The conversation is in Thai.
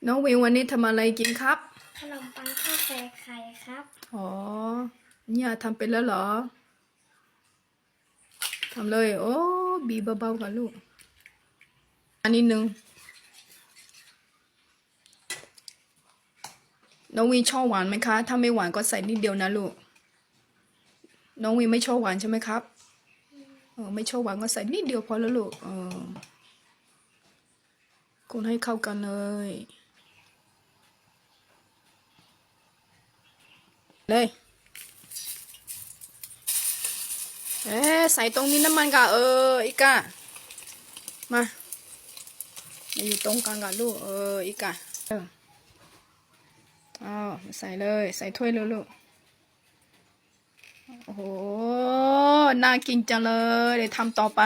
น้องวิววันนี้ทำอะไรกินครับขนมปังทอดใส่ไข่ครับอ๋อเนี่ยทำเป็นแล้วเหรอทำเลยโอ้บีบเบาๆกันลูกอันนี้หนึ่งน้องวิวชอบหวานไหมคะถ้าไม่หวานก็ใส่นิดเดียวนะลูกน้องวิวไม่ชอบหวานใช่ไหมครับไม่ชอบหวานก็ใส่นิดเดียวพอแล้วลูกคนให้เข้ากันเลยใส่ตรงนี้น้ำมันกะอีกะมาอยู่ตรงกลางกันลูกอีกะใส่เลยใส่ถ้วยเลยลูกโอ้โหน่ากินจังเลยเดี๋ยวทำต่อไป